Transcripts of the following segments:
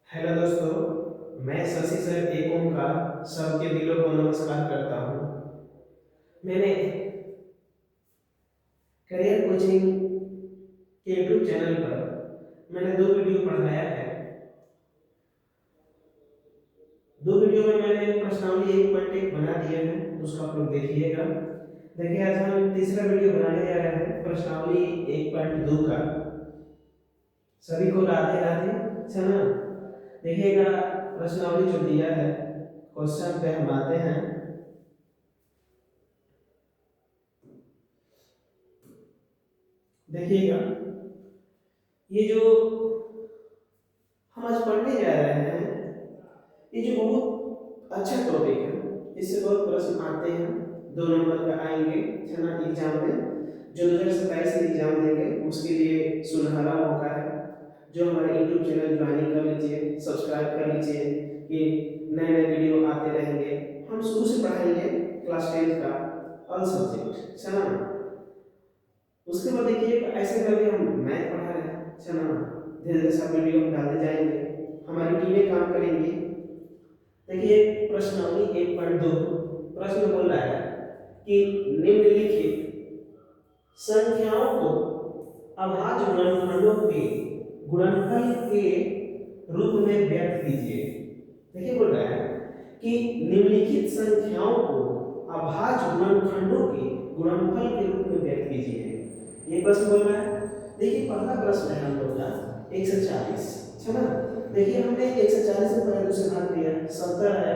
Hello दोस्तों, मैं Shashi sir एक ओंकार सबके दिलों को नमस्कार करता हूँ। मैंने करियर कोचिंग के यूट्यूब चैनल पर मैंने दो वीडियो पढ़ाया है। दो वीडियो में मैंने प्रश्नावली 1.1 बना दिया है, उसको आप लोग देखिएगा। देखिए, आज हम तीसरा वीडियो बनाने जा रहे हैं प्रश्नावली 1.2 का। सभी को राधे राधे। चलो देखिएगा, प्रश्नावली जो दिया है, क्वेश्चन पे हम आते हैं। देखिएगा, ये जो हम आज पढ़ने जा रहे हैं, ये जो बहुत अच्छा टॉपिक है, इससे बहुत प्रश्न आते हैं। 2 नंबर का आएंगे छना एग्जाम में। जो 2027 में एग्जाम देंगे उसके लिए सुनहरा मौका है। जो हमारे यूट्यूब चैनल ज्वाइन कर लीजिए, सब्सक्राइब कर लीजिए कि नए नए वीडियो आते रहेंगे। हम शुरू से पढ़ाएंगे क्लास 10 का ऑल सब्जेक्ट, है ना। उसके बाद देखिए, ऐसे करके हम मैथ पढ़ा रहे हैं, है ना। धीरे धीरे सब वीडियो हम डालते जाएंगे, हमारी टीमें काम करेंगी। देखिए, प्रश्नावली 1.2 प्रश्न बोल रहा है कि निम्नलिखित संख्याओं को अभाज्य गुणनखंडों के गुणनफल के रूप में व्यक्त कीजिए। देखिए, बोल रहा है कि निम्नलिखित संख्याओं को अभाज्य गुणनखंडों के गुणनफल के रूप में व्यक्त कीजिए। ये प्रश्न बोल रहा है। देखिए, पहला प्रश्न है हम लोग का 140, है ना। देखिए, हमने 140 में पहले दूसरे भाग दिया 70 है,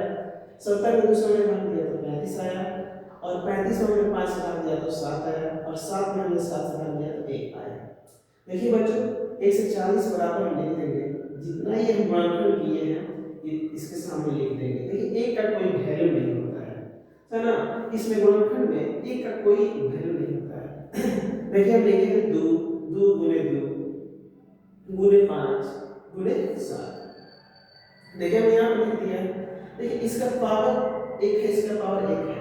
70 में दूसरे में भाग दिया तो 35 आया, और 35 में हमने 5 से भाग दिया तो 7 आया, और 7 में हमने 7 से भाग दिया तो 1 आया। देखिए बच्चों, 140 बराबर हम लिख देंगे, जितना ही हम गुणनफल किए हैं इसके सामने लिख देंगे। देखिए, एक का कोई वैल्यू नहीं होता है ना। इसमें गुणनखंड में एक का कोई वैल्यू नहीं होता है। देखिए, हम लिखेंगे 2, 2 गुने 2 गुने 5 गुने 7। देखिए, हमने यहाँ पर लिख दिया। देखिए, इसका पावर 1 है, इसका पावर 1 है।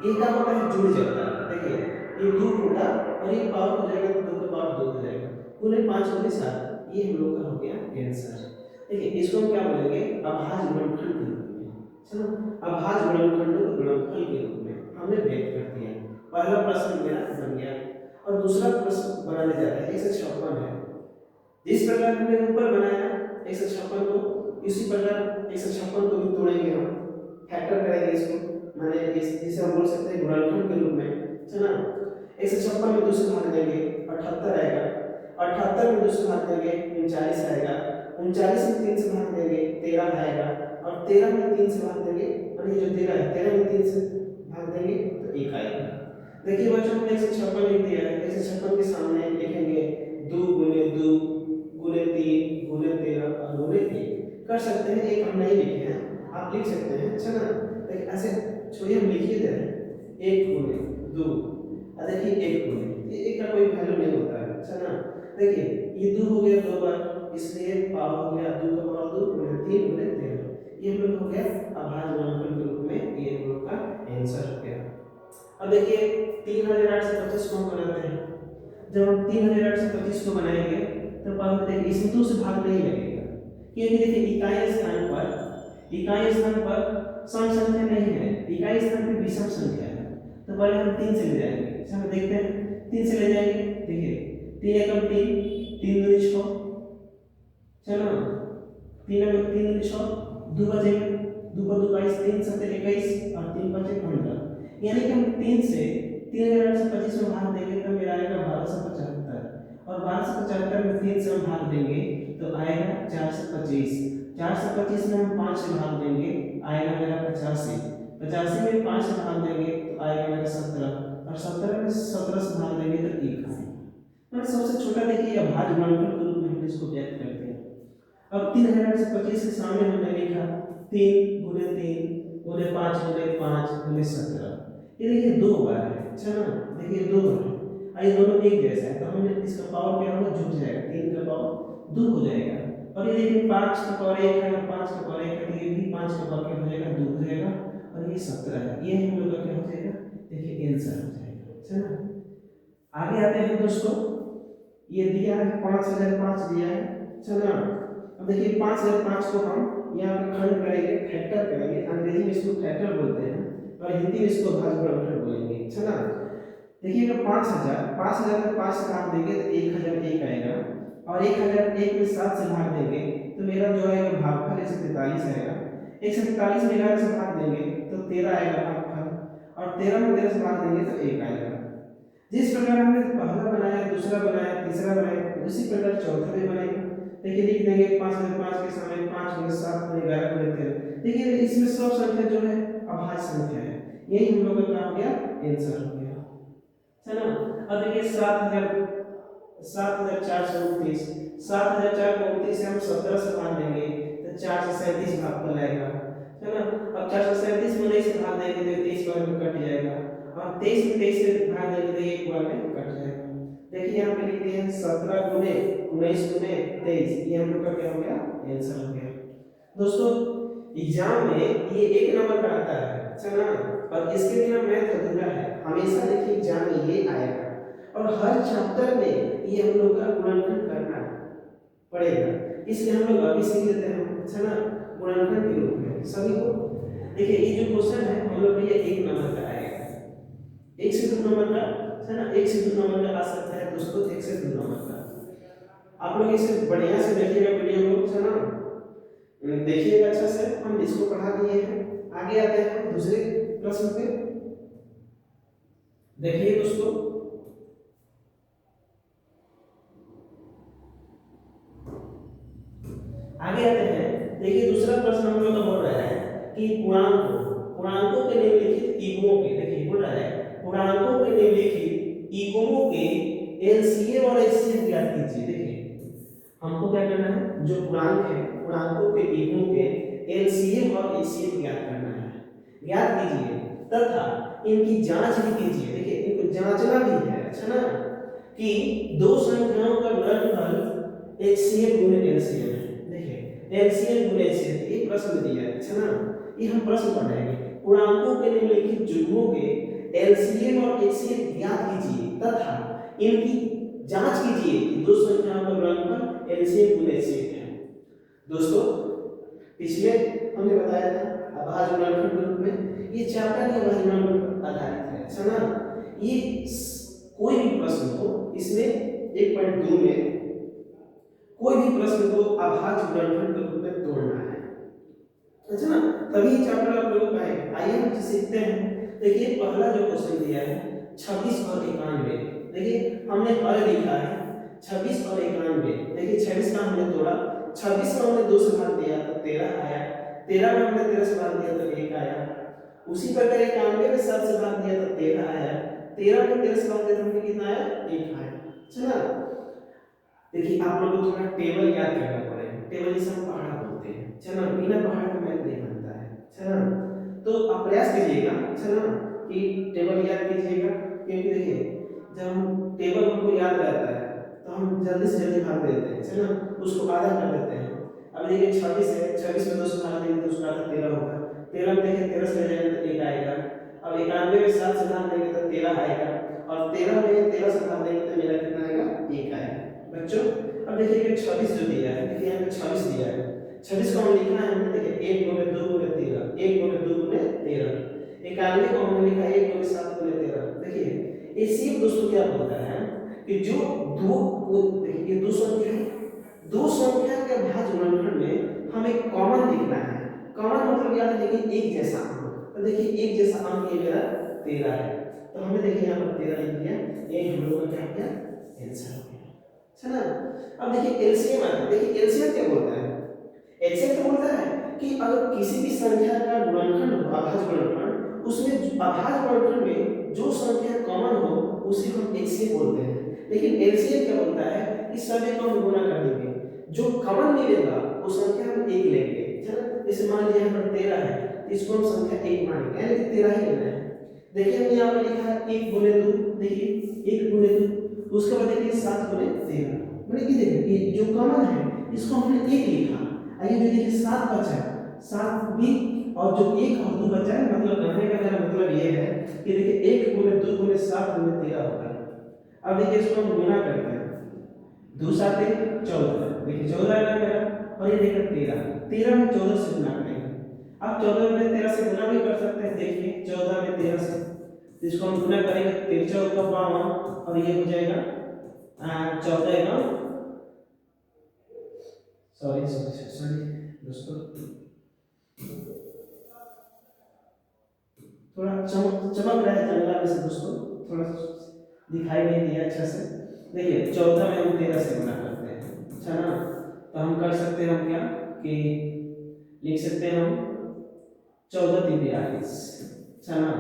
ये क्या होता है, जुड़ जाता है। देखिए, ये 2 होगा और ये पावर हो जाएगा तो 2 का पावर 2 हो जाएगा, गुने 5 गुने 7। ये हम लोग का हो गया आंसर। देखिए, इसको हम क्या बोलेंगे, अभाज्य गुणनखंड के रूप में। चलो, अभाज्य गुणनखंडों के गुणनफल के रूप में हमने व्यक्त कर दिया। पहला प्रश्न मेरा बन गया। और दूसरा प्रश्न बनाने जा रहे हैं 156 है। जिस प्रकार हमने ऊपर बनाया 156 को, इसी प्रकार 156 को भी तोड़ेंगे हम, फैक्टर करेंगे इसको। माने जिसे हम बोल सकते हैं गुणनखंड के रूप में, है ना। 156 में 2 से भाग देंगे 78 आएगा, 78 में 2 से भाग देंगे 39 आएगा, 39 में 3 से भाग देंगे 13 आएगा, और 13 में 3 से भाग देंगे, और ये जो 13 है 13 में 3 से भाग देंगे तो 1 आएगा। देखिए बच्चों, हमने 156 लिख दिया है। 156 के सामने लिखेंगे 2 गुने 2 गुने 3 गुने 13 और गुने 1। कर सकते हैं, एक हम नहीं लिखे हैं, आप लिख सकते हैं, अच्छा ना। देखिए, ऐसे छोड़िए, हम लिख ही दे रहे हैं 1 गुने 2। और देखिए 1 गुने, ये 1 का कोई वैल्यू नहीं होता है, अच्छा ना। देखिए, ये 2 हो गया 2 बार, इसलिए पावर हो गया 2 का पावर 2 गुने 3 गुने 13। ये हम लोग हो गया अभाज्य गुणनफल के रूप में, ये हम लोग का आंसर हो गया। अब देखिए, 3825 को हम बनाते हैं। जब हम 3825 को बनाएंगे तो पहले देखिए, इसमें 2 से भाग नहीं लगेगा, क्योंकि देखिए इकाई स्थान पर सम संख्या नहीं है, इकाई स्थान पे विषम संख्या है। तो पहले हम 3 से ले जाएंगे, चलो देखते हैं। 3 से ले जाएंगे, देखिए 3 एकम 3, 3 दूनी 6, चलो 3 में 3 दूनी 6, 2 बचेगा, 2 को 2 22, 3 7 21 और 3 5 15। यानी कि हम 3 से 3825 में भाग देंगे तो मेरा आएगा 1275, और 1275 में 3 से हम भाग देंगे तो आएगा 425। 425 में हम 5 से भाग देंगे, आएगा मेरा 85। 85 में 5 से भाग देंगे तो आएगा मेरा 17, और 17 में 17 से भाग देंगे तो 1 आएगा। मतलब सबसे छोटा देखिए, अभाज्य गुणनफल के रूप में हम इसको व्यक्त करते हैं। अब 3825 के सामने हमने लिखा 3 गुने 3 गुने 5 गुने 5 गुने 17। ये देखिए 2 बार है, अच्छा ना। देखिए 2 बार है, और ये दोनों एक जैसा है, तो हमने इसका पावर क्या होगा, जुड़ जाएगा, 3 का पावर 2 हो जाएगा। और ये देखिए 5 का पावर 1 है और 5 का पावर 1 है, तो ये भी 5 का पावर क्या हो जाएगा, 2 हो जाएगा, और ये 17 है। ये हम लोग का क्या हो जाएगा, देखिए आंसर हो जाएगा, अच्छा ना। आगे आते हैं दोस्तों, ये दिया है 5005 दिया है, अच्छा ना। अब देखिए 5005 को हम यहाँ पे खंड करेंगे, फैक्टर करेंगे, अंग्रेजी में इसको फैक्टर बोलते हैं और हिंदी में इसको भाज्य गुणनखंड बोलेंगे, है ना। देखिए 5000 में 5 से काट देंगे तो 1001 आएगा, और 1001 में 7 से भाग देंगे तो मेरा जो आएगा भागफल 143 आएगा। 143 में 11 से भाग देंगे तो 13 आएगा भागफल, और 13 में 13 से भाग देंगे तो 1 आएगा। जिस प्रकार हमने पहला बनाया, दूसरा बनाया, तीसरा बनाया, उसी प्रकार चौथा भी बनेगा। देखिए लिख देंगे 5 के समय 5 गुणे 7 गुणे 11 गुणे 13। देखिए इसमें सब संख्या जो है अभाज्य संख्या है, यही हम लोग का क्या हो गया, आंसर हो गया, है ना। अब देखिए 7429, 7004 को 29 से हम 17 से भाग देंगे तो 4 से 37 भागफल आएगा, है ना। अब 4 से 37 में 19 से भाग देंगे तो 23 बार में कट जाएगा, और 23 में 23 से भाग देंगे तो 1 बार में कट जाएगा। देखिए यहाँ पे लिखते हैं 17 गुणे 19 गुणे 23, ये हम लोग का क्या हो गया, आंसर हो गया। दोस्तों एग्जाम में ये 1 नंबर का आता है ना, और इसके बिना मैथ अधूरा है। हमेशा देखिए एग्जाम में ये आएगा, और हर चैप्टर में ये हम लोग का गुणनखंड करना पड़ेगा, इसलिए हम लोग अभी सीख लेते हैं, है ना, गुणनखंड के रूप में सभी को। देखिए ये जो क्वेश्चन है हम लोग ये 1 नंबर का आएगा, 1 से 2 नंबर का, है ना, 1 से 2 नंबर का आ सकता है दोस्तों, 1 से 2 नंबर का। आप लोग इसे बढ़िया से देखिएगा वीडियो को, है ना, देखिएगा अच्छा से। हम इसको पढ़ा दिए हैं, आगे आते हैं दूसरे प्रश्न पे। देखिए दोस्तों आगे आते हैं, देखिए दूसरा प्रश्न हम लोग का बोल रहा है कि पूर्णांकों के निम्नलिखित इगमों के, देखिए बोल रहा है पूर्णांकों के निम्नलिखित इगमों के एलसीएम और एचसीएफ ज्ञात कीजिए। देखिए हमको क्या करना है, जो पूर्णांक है पूर्णांकों के इगमों के एलसीएम और एचसीएफ ज्ञात करना है, ज्ञात कीजिए तथा इनकी जांच भी कीजिए। देखिए इनको जांचना भी है, अच्छा ना, कि दो संख्याओं का गुणनफल एचसीएफ गुणे एलसीएम है। देखिए एलसीएम गुणे एचसीएफ ये प्रश्न दिया है, अच्छा ना, ये हम प्रश्न पढ़ेंगे। पूर्णांकों के निम्नलिखित युग्मों के एलसीएम और एचसीएफ ज्ञात कीजिए तथा इनकी जांच कीजिए कि दो संख्याओं का गुणनफल एलसीएम गुणे एचसीएफ है। दोस्तों पिछले हमने बताया था अभाज्य गुणनफल के रूप में, ये चैप्टर ही अभाज्य गुणनफल पर आधारित है, अच्छा ना। ये कोई भी प्रश्न हो, इसमें 1.2 में कोई भी प्रश्न को अभाज्य गुणनफल के रूप में तोड़ना है, अच्छा ना, तभी चैप्टर आप लोगों का है। आइए हम सीखते हैं। देखिए पहला जो क्वेश्चन दिया है 26 और 91। देखिए हमने हल लिखा है 26 और 91। देखिए 26 का हमने तोड़ा, 26 का हमने 2 से भाग दिया तो 13 आया, 13 में हमने 13 से भाग दिया तो 1 आया। उसी प्रकार 91 में 7 से भाग दिया तो 13 आया, 13 में 13 से भाग दिया तो हमने कितना आया, 1 आया, अच्छा ना। देखिए आप लोगों को थोड़ा टेबल याद करना पड़ेगा, टेबल जिसे हम पहाड़ा बोलते हैं, अच्छा ना, बिना पहाड़ का मैथ नहीं बनता है, अच्छा ना। तो आप प्रयास कीजिएगा, अच्छा ना, कि टेबल याद कीजिएगा, क्योंकि देखिए जब हम टेबल हमको याद रहता है तो हम जल्दी से जल्दी भाग देते हैं, अच्छा ना, उसको आधा कर देते हैं। अब देखिए 26 है, 26 में 2 से भाग देंगे तो उसका आधा 13 होगा, 13 में देखिए 13 से ले जाएंगे तो 1 आएगा। अब 91 में 7 से भाग देंगे तो 13 आएगा, और 13 में 13 से भाग देंगे तो मेरा कितना आएगा, 1 आएगा बच्चों। अब देखिए कि 26 जो दिया है, देखिए यहाँ पे 26 दिया है, 26 को हम लिखना है, हमने देखिए 1 गुणे 2 गुणे 13, 1 गुणे 2 गुणे 13। 91 को हमने लिखा है 1 गुणे 7 गुणे 13। देखिए ये सिर्फ दोस्तों क्या बोलता है कि जो देखिए दो संख्या के भाज्य गुणनखंड में हमें कॉमन लिखना है। कॉमन मतलब याद है लेकिन एक जैसा अंक, तो देखिए एक जैसा अंक ये मेरा 13 है, तो हमने देखिए यहाँ पर 13 लिख दिया, ये हम लोग का क्या हो गया, आंसर हो गया, है ना। अब देखिए एलसीएम आता है, देखिए एलसीएम क्या बोलता है, एलसीएम क्या बोलता है कि अगर किसी भी संख्या का गुणनखंड हो, अभाज्य गुणनखंड, उसमें अभाज्य गुणनखंड में जो संख्या कॉमन हो उसे हम एलसीएम बोलते हैं। लेकिन एलसीएम क्या बोलता है कि सभी को हम गुणा कर देंगे, जो कॉमन मिलेगा वो संख्या हम 1 लेंगे, है ना। जैसे मान लीजिए यहाँ पर 13 है तो इसको हम संख्या 1 मानेंगे, यानी कि 13 ही लेना है। देखिए हमने यहाँ पर लिखा है 1 गुणे 2, देखिए 1 गुणे 2, उसके बाद देखिए 7 गुणे 13, मैंने कि देखिए जो कॉमन है इसको हमने 1 लिखा। आइए जो देखिए 7 बचा है, 7 भी, और जो 1 और 2 बचा है, मतलब कहने का मेरा मतलब ये है कि देखिए 1 गुणे 2 गुणे 7 गुणे 13 होता है। अब देखिए इसको हम गुणा करते हैं, 2 7 14, देखिए 14 आएगा मेरा, और ये देखिए 13, 13 में 14 से गुना करेंगे। अब 14 में 13 से गुना भी कर सकते हैं, देखिए 14 में 13 से, तो इसको हम गुना करेंगे 13 का 52 और ये हो जाएगा 14 का, सॉरी दोस्तों, थोड़ा चमक रहा है जंगला में से दोस्तों, थोड़ा दिखाई नहीं दिया अच्छा से। देखिए 14 में हम 13 से गुना करते हैं, अच्छा ना, तो हम कर सकते हैं हम क्या कि लिख सकते हैं हम 14 3 42, अच्छा ना।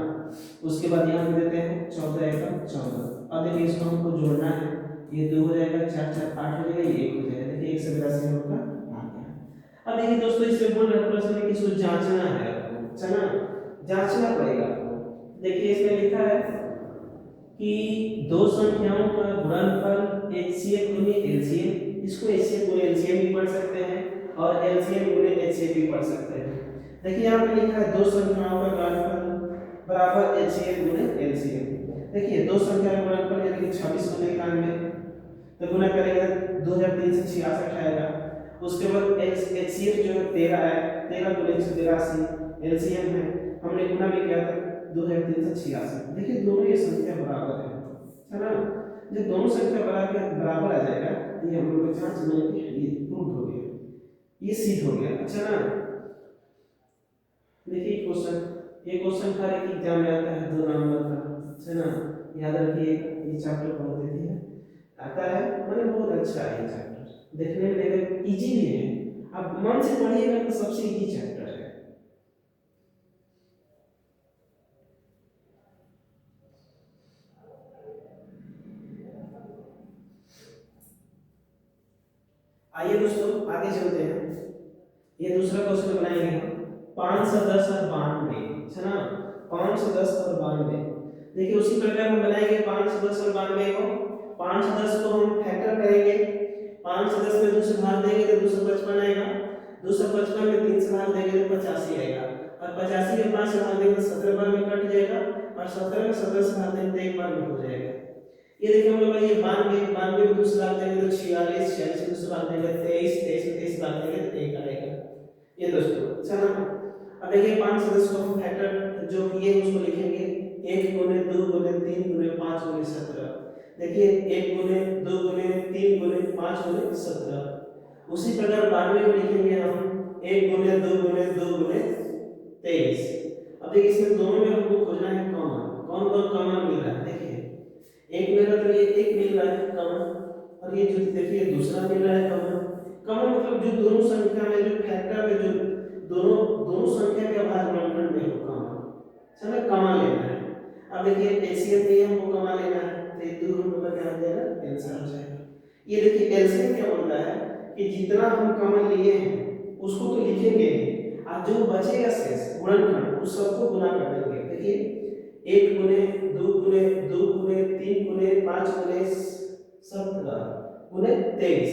उसके बाद यहाँ पे देते हैं 14 एकम 14। अब देखिए इसको हमको जोड़ना है, ये 2 हो जाएगा, 4 4 8 हो जाएगा, ये 1 हो जाएगा। देखिए 182 हम लोग का आ गया। अब देखिए दोस्तों इसमें बोल रहे हैं प्रश्न में कि इसको जांचना है आपको, अच्छा ना, जांचना पड़ेगा आपको। देखिए इसमें लिखा है कि दो संख्याओं का गुणनफल एचसीएफ गुने एलसीएम, इसको एचसीएफ गुने एलसीएम भी पढ़ सकते हैं और एलसीएम गुने एचसीएफ भी पढ़ सकते हैं। देखिए यहाँ पे लिखा है दो संख्याओं का गुणनफल बराबर एचसीएफ गुने एलसीएम। देखिए दो संख्या का गुणनफल यानी कि 26 गुने 91, तो गुना करेंगे 2366 आएगा। उसके बाद एचसीएफ जो है 13 है, 13 गुने 183, एलसीएम है हमने गुना भी किया था 2366। देखिए दोनों ये संख्या बराबर है ना। जब दोनों संख्या बराबर आ जाएगा तो ये हम लोग का जांच में ये प्रूव हो गया, ये सिद्ध हो गया, अच्छा ना। देखिए क्वेश्चन, ये क्वेश्चन हर एक एग्जाम में आता है 2 नंबर का, अच्छा ना, याद रखिएगा। ये चैप्टर बहुत देती है आता है, मतलब बहुत अच्छा है ये चैप्टर, देखने में देखिए इजी भी है, आप मन से पढ़िएगा तो सबसे इजी चैप्टर है। आइए दोस्तों आगे चलते हैं। ये दूसरा क्वेश्चन बनाएंगे हम 510 और 92, है ना, 510 और 92। देखिए उसी प्रकार हम बनाएंगे 510 और 92 को। 510 को हम फैक्टर करेंगे, 510 में 2 से भाग देंगे तो 255 आएगा, 255 में 3 से भाग देंगे तो 85 आएगा, और 85 में 5 से भाग देंगे तो 17 बार में कट जाएगा, और 17 में 17 से भाग देंगे तो 1 बार में हो जाएगा। ये देखिए हम लोग ये 92 में 2 से भाग देंगे तो 46, 46 में 2 से भाग देंगे 23, 23 में 23 भाग देंगे तो 1 आएगा। ये दोस्तों अच्छा ना। अब देखिए 510 को हम फैक्टर जो किए उसको लिखेंगे 1 गुने 2 गुने 3 गुने 5 गुने 17। देखिए 1 गुने 2 गुने 3 गुने 5 गुने 17। उसी प्रकार 92 को लिखेंगे हम 1 गुने 2 गुने 2 गुने 23। अब देखिए इसमें दोनों में हमको खोजना है कॉमन, कौन कौन कॉमन मिल रहा है। देखिए एक मिल रहा तो ये एक मिल रहा है कॉमन, और ये जो देखिए दूसरा मिल रहा है कॉमन। कॉमन मतलब जो दोनों संख्या में जो फैक्टर में जो दोनों दोनों संख्या के भाग गुणनफल में हो कॉमन, चलो कॉमन लेना है। अब देखिए एलसीएम भी हमको कॉमन लेना है, तो ये 2 हम लोग का क्या हो जाएगा एलसीएम हो जाएगा। ये देखिए एलसीएम क्या बोलता है कि जितना हम कॉमन लिए हैं उसको तो लिखेंगे और जो बचेगा शेष गुणनफल उस सबको गुना कर देंगे। देखिए 1 गुने 2 गुने 2 गुने 3 गुने 5 गुने 17 गुने 23।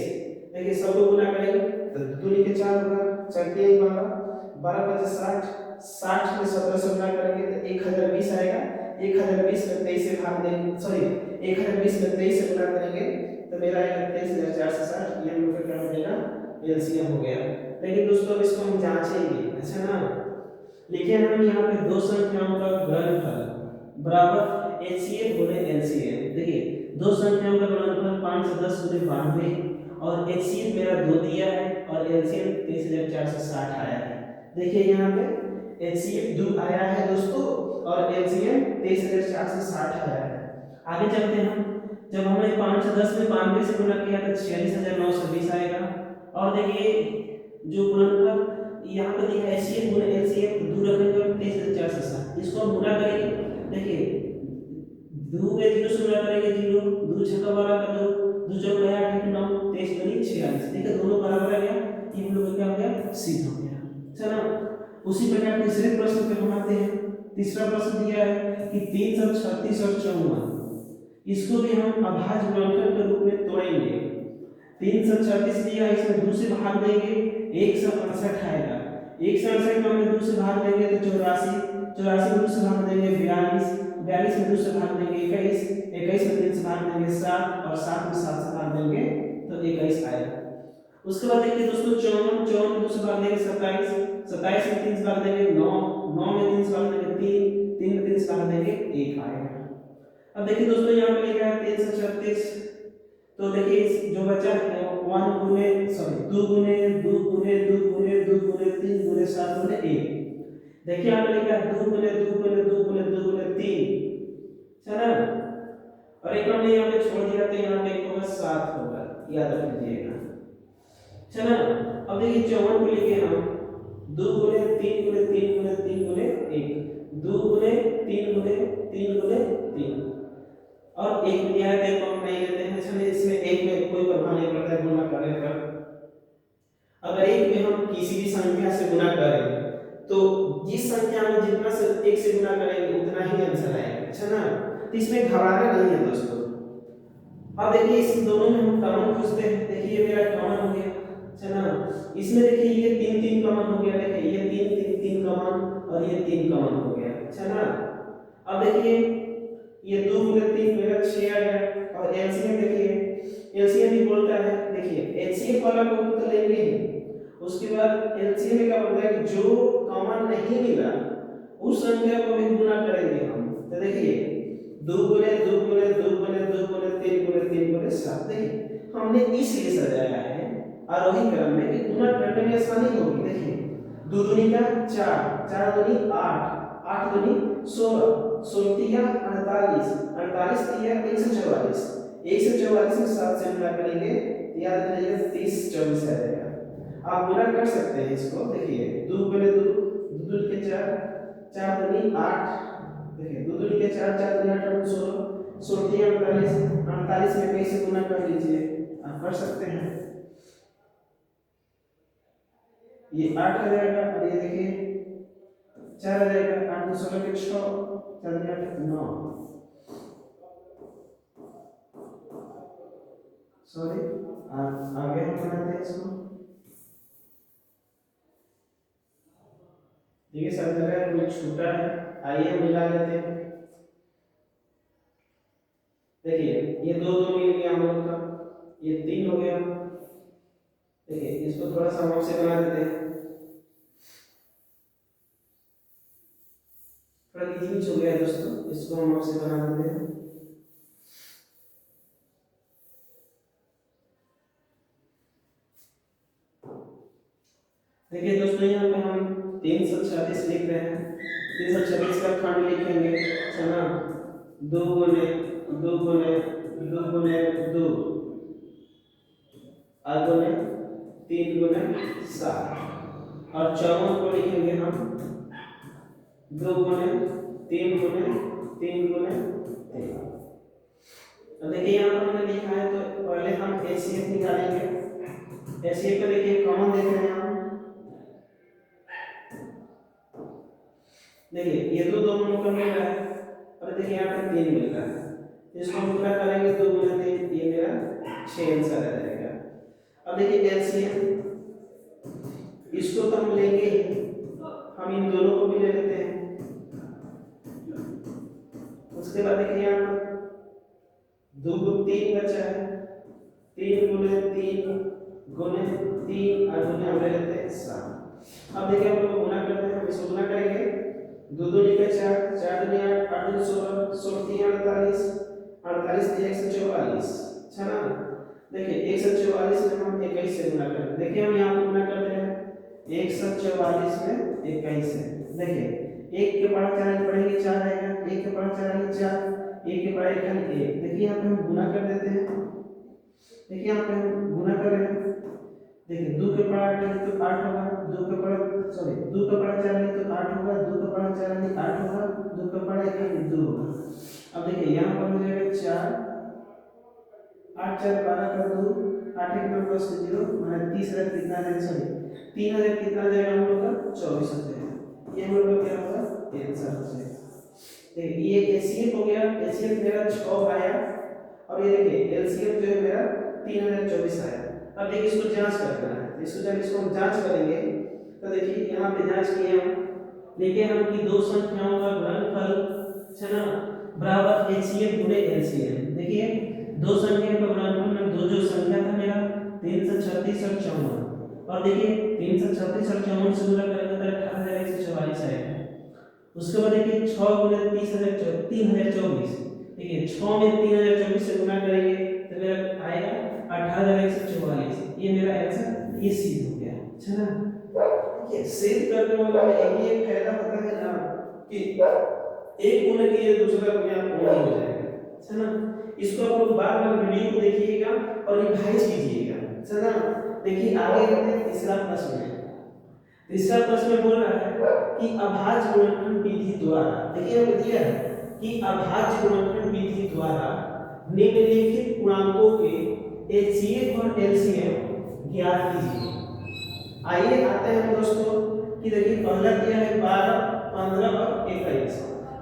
देखिए सबको गुना करेंगे तो 2 लिखे 4 होगा, 4 के 12, 12 25 60, 60 में 17 से गुना करेंगे तो 1020 आएगा। 1020 में 23 से भाग देंगे, सॉरी 1020 में 23 से गुना करेंगे तो मेरा आएगा 23460। ये हम लोग का क्या हो जाएगा एलसीएम हो गया। लेकिन दोस्तों इसको हम जांचेंगे, अच्छा ना। लिखे हम यहाँ पे दो संख्याओं का गुणनफल बराबर एचसीएफ गुने एलसीएम। देखिए दो संख्याओं का गुणनफल 510 गुने 92 और एचसीएफ मेरा 2 दिया है और एलसीएम 23460 आया है। देखिए यहाँ पे एचसीएफ 2 आया है दोस्तों और एलसीएम 23460 आया है। आगे चलते हैं हम, जब हमने 510 में 92 से गुणा किया तो 46920 आएगा। और देखिए जो गुणनफल यहाँ पे दिया है एचसीएफ गुने एलसीएम 2 रखेंगे और 23460, इसको हम गुना करेंगे। देखिए 2 के 0 से गुणा करेंगे 0, 2 छक्का 12 का 2, 2 चौका 8 9, 23 दूनी 46। देखिए दोनों बराबर आ गया, ये हम लोग क्या हो गया सिद्ध हो गया। चलो उसी प्रकार तीसरे प्रश्न पे हम आते हैं। तीसरा प्रश्न दिया है कि 336 और 54, इसको भी हम अभाज्य गुणनफल के रूप में तोड़ेंगे। 336 दिया इसमें 2 से भाग देंगे 168 आएगा, 168 में हमने 2 से भाग देंगे तो 84, 84 में 2 से भाग देंगे 42, 42 में 2 से भाग देंगे 21, 21 में 3 से भाग देंगे 7 और 7 में 7 से भाग देंगे तो 21 आएगा। उसके बाद देखिए दोस्तों 54, 54 में 2 से भाग देंगे 27, 27 में 3 से भाग देंगे 9, 9 में 3 से भाग देंगे 3, 3 में 3 से भाग देंगे 1 आएगा। अब देखिए दोस्तों यहाँ पे लिखा है 336, तो देखिए इस जो बचा 1 गुने सॉरी 2 गुने 2 गुने 2 गुने 2 गुने 3 गुने 7 गुने 1, देखिए यहाँ पे लिखा है 2 गुने 2 गुने 2 गुने 2 गुने 3, है ना, और एक हमने यहाँ पे छोड़ दिया तो यहाँ पे एक होगा 7 होगा, याद रख लीजिएगा, है ना। अब देखिए 54 को लिखे हम 2 गुने 3 गुने 3 गुने 3 गुने 1, 2 गुने 3 गुने 3 गुने 3, और एक दिया है देखो हम नहीं लेते हैं, चलिए इसमें एक में कोई प्रभाव नहीं पड़ता है गुणा करने पर। अगर एक में हम किसी भी संख्या से गुणा करें तो जिस संख्या में जितना से एक से गुणा करेंगे उतना ही आंसर आएगा, अच्छा ना, तो इसमें घबराना नहीं है दोस्तों। अब देखिए इस दोनों में हम कॉमन खोजते हैं, देखिए ये मेरा कॉमन हो गया, अच्छा ना, इसमें देखिए ये 3 3 कॉमन हो गया, देखिए ये 3 3 3 कॉमन और ये 3 कॉमन हो गया, अच्छा ना। अब देखिए ये 2 गुने 3 मेरा 6 आ गया, और एलसीएम देखिए एलसीएम भी बोलता है, देखिए एलसीएम वाला को तो लेंगे ही, उसके बाद एलसीएम में क्या बोलता है कि जो कॉमन नहीं मिला उस संख्या को भी गुना करेंगे हम, तो देखिए 2 गुने 2 गुने 2 गुने 2 गुने 3 गुने 3 गुने 7, देखिए हमने इसलिए सजाया है आरोही क्रम में कि गुना करने में आसानी होगी। देखिए 2 दूनी का 4, 4 दूनी 8, 8 दूनी 16, 16 तिया 48, 48 तिया 144, 144 में 7 से गुना करेंगे तो याद रखिएगा 30 24 आ जाएगा। आप गुना कर सकते हैं इसको, देखिए 2 गुने 2, 2 दूनी के 4, 4 दूनी 8, देखिए 2 दूनी के 4, 4 दूनी 8 16, 16 तिया 48, 48 में कैसे गुना कर लीजिए, आप कर सकते हैं, ये 8 आ जाएगा, और ये देखिए 4 आ जाएगा, 8 में 16 के 6, 4 में 8 9, सॉरी आगे हम बनाते हैं इसको, देखिए सब जगह कोई छूटा है, आइए हम मिला लेते हैं। देखिए ये 2 2 मिल गया हम लोग का, ये 3 हो गया, देखिए इसको थोड़ा सा हम से बना देते हैं, थोड़ा नीचे हो गया दोस्तों, इसको हम से बना देते हैं। देखिए दोस्तों यहाँ पे हम 346 लिख रहे हैं, 346 का खंड लिखेंगे, है ना, 2 गुने 2 गुने 2 गुने 2 गुने 3 गुने 7, और 54 को लिखेंगे हम 2 गुने 3 गुने 3 गुने 3। तो देखिए यहाँ पर हमने लिखा है, तो पहले हम एचसीएफ निकालेंगे, एचसीएफ को देखिए कॉमन देख रहे हैं हम, देखिए ये 2 2 मौका मिल रहा है, और देखिए यहाँ पे 3 मिल रहा है, इसको हम गुना करेंगे 2 गुना 3, ये मेरा 6 आंसर आ जाएगा। अब देखिए एलसीएम, इसको तो हम लेंगे ही, हम इन दोनों को भी ले लेते हैं। उसके बाद देखिए यहाँ पर 2 को 3 बचा है, 3 गुने 3 गुने 3 और गुने हम ले लेते हैं 7। अब देखिए हम लोग गुना करते हैं, हम इसको गुना करेंगे 2 2 निकले 4, 4 दूनी 8, 8 दूनी 16, 16 तीन 48, 48 तीन 144, अच्छा ना। देखिए 144 में हम 21 से गुना करेंगे, देखिए हम यहाँ पे गुना कर रहे हैं 144 में 21 है, देखिए 1 के पढ़ा 4 पढ़ेंगे 4 आएगा, 1 के पढ़ा 4 आएगा 4, 1 के पढ़ा 1, देखिए यहाँ पे हम गुना कर देते हैं, देखिए यहाँ पे हम गुना कर रहे हैं, देखिए 2 के पढ़ा 8 तो 8 होगा, 2 के पढ़ा सॉरी 2 का पढ़ा 4 तो 8 होगा, 2 का पढ़ा 4 8 होगा, 2 का पढ़ा 1 2 होगा। अब देखिए यहाँ पर हो जाएगा 4 8 4 12 का 2, 8 1 9 10 0 माने 30,000 कितना है, सॉरी 3000 कितना आ जाएगा हम लोग का 24 हो जाएगा, ये हम लोग का क्या होगा आंसर हो जाएगा। देखिए ये एचसीएफ हो गया, एचसीएफ मेरा 6 आया, और ये देखिए एलसीएम जो है मेरा 3024 आया। अब देखिए इसको जांच करना है, इसको जब इसको हम जांच करेंगे तो देखिए यहाँ पे जांच किए हम, देखिए हम कि दो संख्याओं का गुणनफल है ना बराबर एचसीएफ गुणे एलसीएम। देखिए दो संख्या का गुणनफल में दो जो संख्या था मेरा 336 और 54, और देखिए 336 और 54 से गुणा करेंगे तो 18,144 आएगा। उसके बाद देखिए 6 गुणे 3024, देखिए 6 में 3024 से गुणा करेंगे तो मेरा आएगा 18,144। ये मेरा आंसर ये सिद्ध हो गया, अच्छा ना। देखिए सिद्ध करने वाला में एक फायदा होता है ना कि एक गुणे के लिए दूसरा गुणे आप नहीं हो जाएगा, अच्छा ना। इसको आप लोग बार बार वीडियो को देखिएगा और रिवाइज कीजिएगा, अच्छा ना। देखिए आगे बढ़ते हैं तीसरा प्रश्न में। तीसरा प्रश्न में बोल रहा है कि अभाज्य गुणनखंड विधि द्वारा, देखिए यहाँ पे दिया है कि अभाज्य गुणनखंड विधि द्वारा निम्नलिखित पूर्णांकों के एचसीएफ और एलसीएम ज्ञात कीजिए। आइए आते हैं दोस्तों कि देखिए पहला दिया है 12, 15 और 21।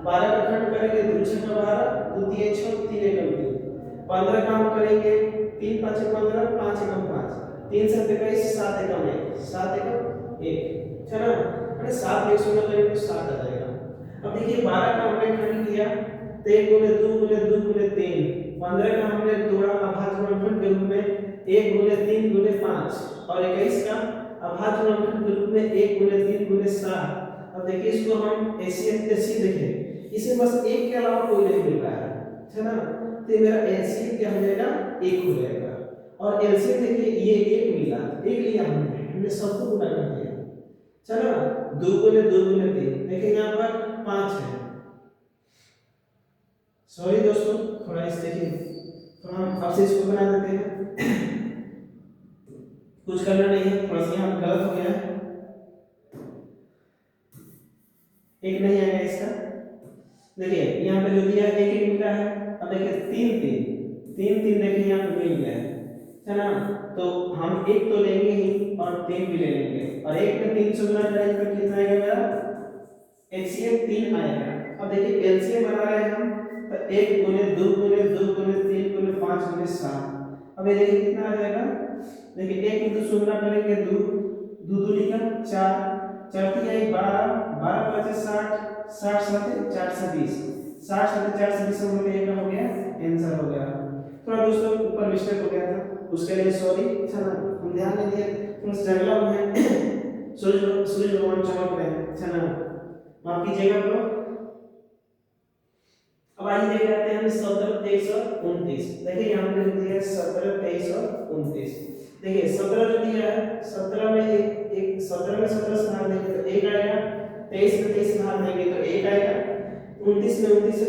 12 का खंड करेंगे 2 6 का 12, 2 3 6, 3 1 3। 15 काम करेंगे 3 5 15, 5 1 5, 3 7 21, 7 1 1, 7 1 1, है ना। अरे 7 1 0 करेंगे तो 7 आ जाएगा। अब देखिए 12 का हमने खंड किया तो 1 गुणे 2 गुणे 2 गुणे 3। 15 का हमने तोड़ा अभाज्य गुणनखंड के रूप में 1 गुणे 3 गुणे 5, और 21 का अभाज्य गुणनखंड के रूप में 1 गुणे 3 गुणे 7। अब देखिए इसको हम एलसीएम देखें, इसे बस 1 के अलावा कोई नहीं मिल रहा है ना। तो मेरा एलसीएम क्या हो जाएगा, 1 हो जाएगा। और एलसीएम देखिए ये 1 मिला, 1 लिया हमने सबको गुणा कर दिया, चलो 2 गुणे 2 गुणे 3, देखिए यहाँ पर 5 है। सॉरी दोस्तों, थोड़ा इस देखिए थोड़ा हम आपसे इसको बना देते हैं। कुछ करना नहीं है, थोड़ा सा यहाँ गलत हो गया है, 1 नहीं आएगा इसका। देखिए यहाँ पे जो दिया है 1 1 मिला है। अब देखिए 3 3 3 देखिए यहाँ पे मिल गया है ना। तो हम 1 तो लेंगे ही और 3 भी ले लेंगे, और 1 में 3 से गुणा करेंगे तो कितना आएगा मेरा एलसीएम 3 आएगा। अब देखिए एलसीएम बना रहे हैं हम तो 1 गुणे 2 गुणे 2 गुणे 3 गुणे 5 गुणे 7। अब ये देखिए कितना आ जाएगा, देखिए 1 में 2 से गुणा करेंगे 2 2 2 लिखा 4 4 3 12 12 5 60 60 7 420 60 7 420 हम लोग का हो गया आंसर हो गया। थोड़ा दोस्तों ऊपर मिस्टेक हो गया था, उसके लिए सॉरी, अच्छा ना। हम ध्यान नहीं दिए, थोड़ा सा जंगला में है, सूरज भगवान चमक रहे हैं, अच्छा ना, माफ कीजिएगा आप लोग। अब आइए देख लेते हैं हम 17 23 और 29। देखिए यहाँ पे दिया है 17 23 और 29। देखिए 17 जो दिया है 17 में एक 17 में 17 से भाग देंगे तो 1 आएगा, 23 में 23 से भाग देंगे तो 1 आएगा, 29 में 29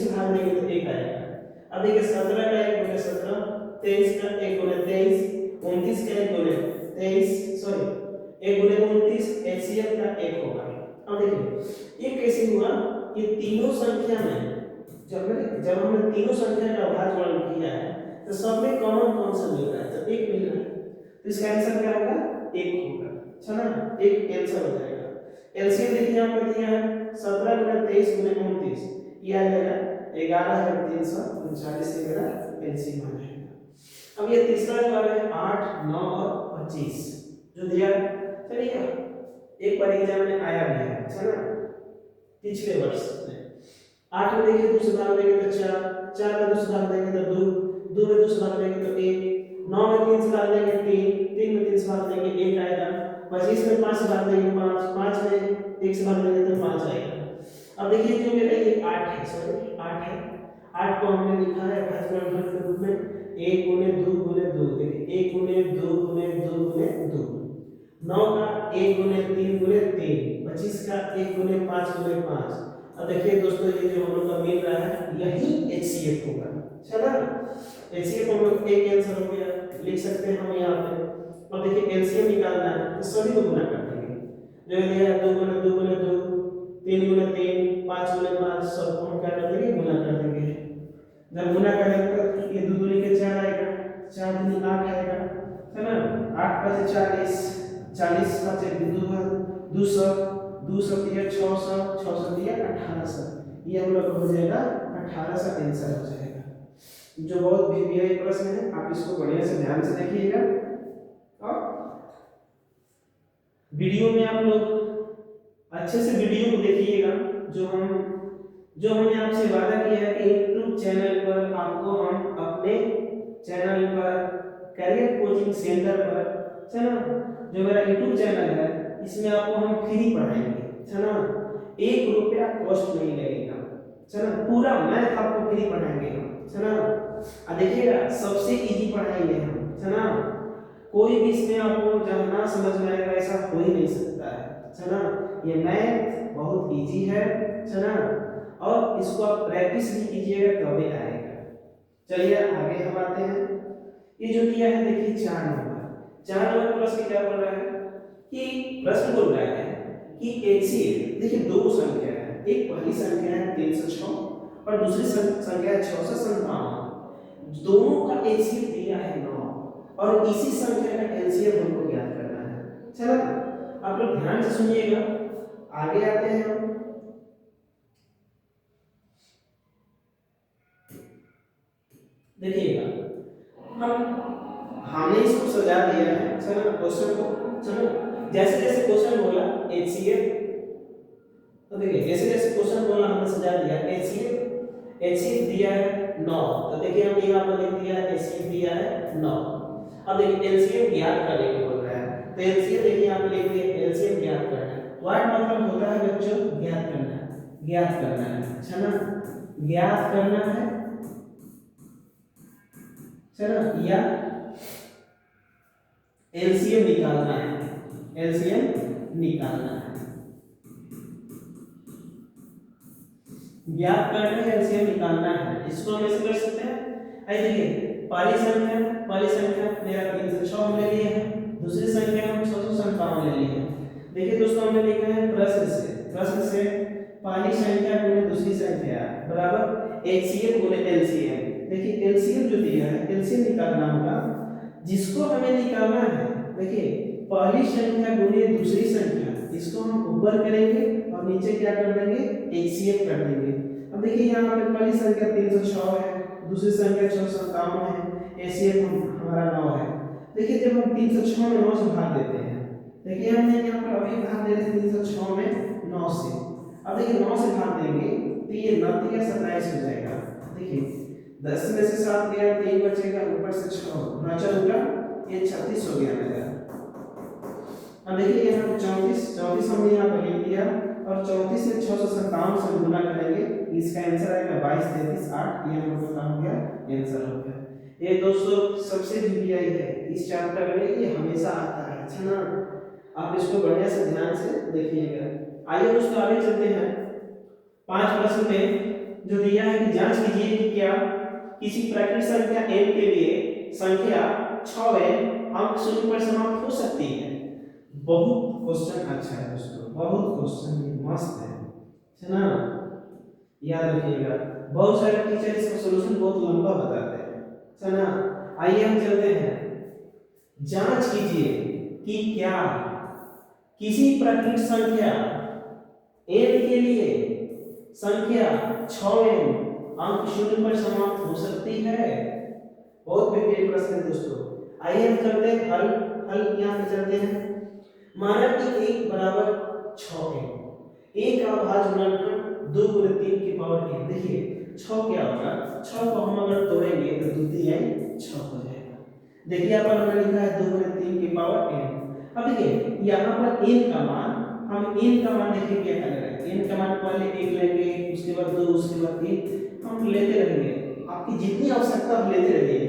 से भाग देंगे तो 1 आएगा। अब देखिए 17 का 1 गुणे 17, 23 का 1 गुणे 23, 29 का 1 गुणे 23, सॉरी 1 गुणे 29, एचसीएफ का 1 होगा। अब देखिए ये कैसे हुआ, ये तीनों संख्या में जब हमने तीनों संख्या का भाज्य गुणन किया है तो सब में कॉमन कौन सा मिल रहा है, तो 1 मिल रहा है, तो इसका आंसर क्या होगा 1 होगा, अच्छा ना, 1 आंसर हो जाएगा। एलसीएम देखिए यहाँ पर दिया है 17 गुणे 23 गुणे 29, ये आ जाएगा 11,339 से मेरा एलसीएम आ जाएगा। अब ये तीसरा जो है 8 9 और 25 जो दिया, चलिए एक बार एग्जाम में आया भी है, अच्छा ना, पिछले वर्ष में 8 में देखिए 2 से भाग देंगे तो 4, 4 में 2 से भाग देंगे तो 2, 2 में 2 से भाग देंगे तो 1, 9 में 3 से भाग देंगे 3, 3 में 3 से भाग देंगे 1 आएगा, 25 में 5 से भाग देंगे 5, 5 में 1 से भाग देंगे तो 5 आएगा। अब देखिए जो मेरा ये 8 है, सॉरी 8 है, 8 को हमने लिखा है भाज्य गुणनखंड के रूप में 1 गुणे 2 गुणे 2, देखिए 1 गुणे 2 गुणे 2 गुणे 2, 9 का 1 गुणे 3 गुणे 3, 25 का 1 गुणे 5 गुणे 5। अब देखिए दोस्तों ये जो हम लोग का मिल रहा है यही एचसीएफ होगा, चला एचसीएफ हम लोग एक आंसर हो गया, लिख सकते हैं हम यहाँ पे। अब देखिए एलसीएम निकालना है तो सभी को गुना कर देंगे, जो दिया है 2 गुणे 2 गुणे 2, 3 गुणे 3, 5 गुणे 5, सबको हम क्या कर देंगे गुना कर देंगे। जब गुना करेंगे तो ये 2 दूनी के 4 आएगा, 4 दूनी 8 आएगा, है ना, 8 5 40, 40 5 200, 200 दिया 600, 600 दिया 1800, ये हम लोग हो जाएगा 1800 आंसर हो जाएगा। जो बहुत वीवीआई प्रश्न है, आप इसको बढ़िया से ध्यान से देखिएगा और वीडियो में आप लोग अच्छे से वीडियो को देखिएगा। जो हमने आपसे वादा किया है कि यूट्यूब चैनल पर आपको हम अपने चैनल पर करियर कोचिंग सेंटर पर, है ना, जो मेरा यूट्यूब चैनल है इसमें आपको हम फ्री पढ़ाएंगे, है ना, 1 रुपया कॉस्ट नहीं लगेगा, है ना, पूरा मैथ आपको फ्री पढ़ाएंगे हम, है ना। देखिएगा सबसे इजी पढ़ाएंगे हम, है ना, कोई भी इसमें आपको जब ना समझ में आएगा ऐसा हो ही नहीं सकता है ना। ये मैथ बहुत इजी है ना, और इसको आप प्रैक्टिस भी कीजिएगा तभी आएगा। चलिए आगे हम आते हैं। ये जो दिया है देखिए 4 नंबर प्रश्न क्या बोल रहा है कि प्रश्न बोल रहा है कि HCF, देखिए दो संख्या है, एक पहली संख्या है 306 और दूसरी संख्या है 657, दोनों का HCF दिया है 9 और इसी संख्या का LCM हमको ज्ञात करना है। चलो आप लोग ध्यान से सुनिएगा, आगे आते हैं हम। देखिएगा हमने इसको सजा दिया है, चलो क्वेश्चन को, चलो जैसे जैसे क्वेश्चन बोला HCF, तो देखिए जैसे जैसे क्वेश्चन बोला हमने सजा दिया HCF दिया है 9, तो देखिए हम यहाँ पर लिख दिया HCF दिया है 9। अब देखिए LCM ज्ञात करने को बोल रहा है, तो LCM देखिए यहाँ पे लिख दिया LCM ज्ञात करना है। व्हाट मतलब होता है बच्चों, ज्ञात करना है, ज्ञात करना है ना, ज्ञात करना है, चलो, या LCM निकालना है, LCM निकालना है, ज्ञात करना है, LCM निकालना है। इसको हम ऐसे कर सकते हैं, आई देखिए पहली संख्या मेरा 306 हमने लिया है, दूसरी संख्या हम 657 ले लिए हैं। देखिए दोस्तों हमने लिखा है प्रश्न से पहली संख्या गुणे दूसरी संख्या बराबर HCF गुणे LCM। देखिए LCM जो दिया है LCM निकालना होगा, जिसको हमें निकालना है देखिए पहली संख्या गुणे दूसरी संख्या, इसको हम ऊपर करेंगे और नीचे क्या कर देंगे HCF कर देंगे। अब देखिए यहाँ पे पहली संख्या 306 है, दूसरी संख्या 657 है, HCF हमारा 9 है। देखिए जब हम 306 में 9 से भाग देते हैं, देखिए हमने यहाँ पर अभी भाग दे रहे 306 में 9 से, अब देखिए 9 से भाग देंगे तो ये 9 या 27 हो जाएगा। देखिए 10 में से 7 गया 3 बचेगा, ऊपर से 6 बचा होगा, ये 36 हो गया मेरा। अब देखिए यहाँ 34 हमने यहाँ पर लिख दिया और 34 से 657 से गुना करेंगे, इसका आंसर आएगा 22 33 8, ये हम लोग का हो गया आंसर हो गया। ये दोस्तों सबसे VVI है इस चैप्टर में, ये हमेशा आता है, अच्छा ना, आप इसको बढ़िया से ध्यान से देखिएगा। आइए दोस्तों आगे चलते हैं। 5 प्रश्न में जो दिया है कि जांच कीजिए कि क्या किसी प्राकृतिक संख्या n के लिए संख्या 6n अंक शून्य पर समाप्त हो सकती है। बहुत क्वेश्चन अच्छा है दोस्तों, बहुत क्वेश्चन मस्त है ना, याद रखिएगा। बहुत सारे टीचर इसका सॉल्यूशन बहुत लंबा बताते हैं, है ना। आइए हम चलते हैं, जांच कीजिए कि क्या किसी प्राकृतिक संख्या n के लिए संख्या 6n अंक शून्य पर समाप्त हो सकती है। बहुत बेहतरीन प्रश्न है दोस्तों। आइए हम करते हैं हल यहाँ पे चलते हैं। माना कि 1 बराबर 6n, a का भाज्य गुणनखंड 2 गुणे 3 की पावर n। देखिए 6 क्या होगा, 6 को हम अगर तोड़ेंगे तो 2 3 6 हो जाएगा। देखिए यहाँ पर हमने लिखा है 2 गुणे 3 की पावर n। अब देखिए यहाँ पर n का मान, हम n का मान देखिए क्या कर रहे हैं, n का मान पहले 1 लेंगे, उसके बाद 2, उसके बाद 3, हम लेते रहेंगे, आपकी जितनी आवश्यकता आप लेते रहिए,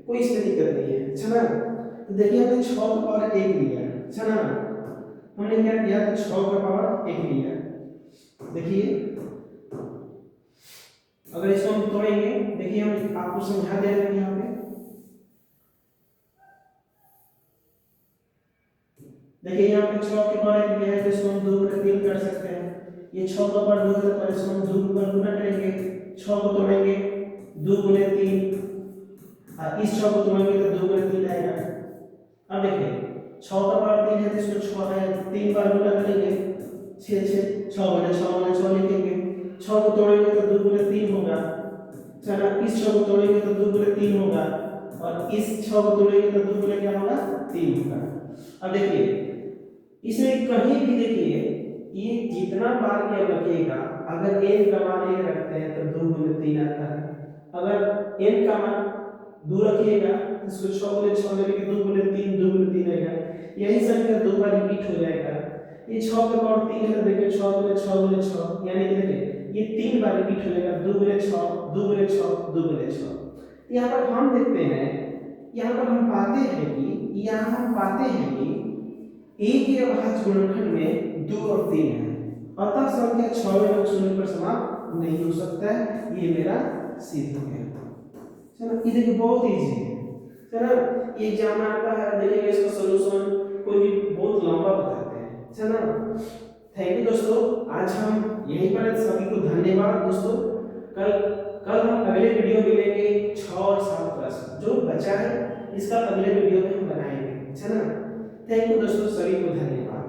कोई इसमें दिक्कत नहीं है, अच्छा ना। तो देखिए हमने 6 का पावर 1 लिया, अच्छा ना, हमने क्या किया तो 6 का पावर 1 लिया। देखिए अगर इसको हम तोड़ेंगे, देखिए हम आपको समझा दे रहे हैं यहाँ पे, देखिए यहाँ पे 6 के पावर 1 लिया है तो इसको हम 2 गुणे 3 कर सकते हैं। ये 6 का पावर 2 है तो इसको हम 2 पर गुना करेंगे, 6 को तोड़ेंगे 2 गुणे 3, और इस 6 को तोड़ेंगे तो 2 गुणे 3 आएगा। अब देखिए 6 का पावर 3 है तो इसको 6 है 3 बार गुना करेंगे, 6 गुणे 6 लिखेंगे, 6 को तोड़ेंगे तो 2 गुणे 3 होगा, चला इस 6 को तोड़ेंगे तो 2 गुणे 3 होगा, और इस 6 को तोड़ेंगे तो 2 गुणे क्या होगा 3 होगा। अब देखिए इसमें कहीं भी देखिए ये जितना बार के रखिएगा, अगर n का मान 1 रखते हैं तो 2 गुणे 3 आता है, अगर n का मान 2 रखिएगा, इसको 6 गुणे 6 में लिखिए, 2 गुणे 3, 2 गुणे 3 आएगा। यही संख्या 2 बार रिपीट हो जाएगा। ये 6 का पावर 3 है, तो देखिए 6 गुणे 6 गुणे 6, यानी कि देखिए ये 3 बार रिपीट हो जाएगा, 2 गुणे 6, 2 गुणे 6, 2 गुणे 6। यहाँ पर हम देखते हैं, यहाँ पर हम पाते हैं कि एक के अभाज्य गुणनखंड में 2 और 3 है, अतः संख्या 6 में शून्य पर समाप्त नहीं हो सकता है। ये मेरा सिद्ध हो गया। चलो ये देखिए बहुत इजी है। चलो ये एग्जाम में आता है, देखिएगा इसका सॉल्यूशन कोई भी बहुत लंबा बताते हैं। चलो थैंक यू दोस्तों, आज हम यहीं पर सभी को धन्यवाद दोस्तों। कल हम अगले वीडियो में लेंगे 6 और 7 प्रश्न जो बचा है, इसका अगले वीडियो में हम बनाएंगे। चलो थैंक यू दोस्तों, सभी को धन्यवाद।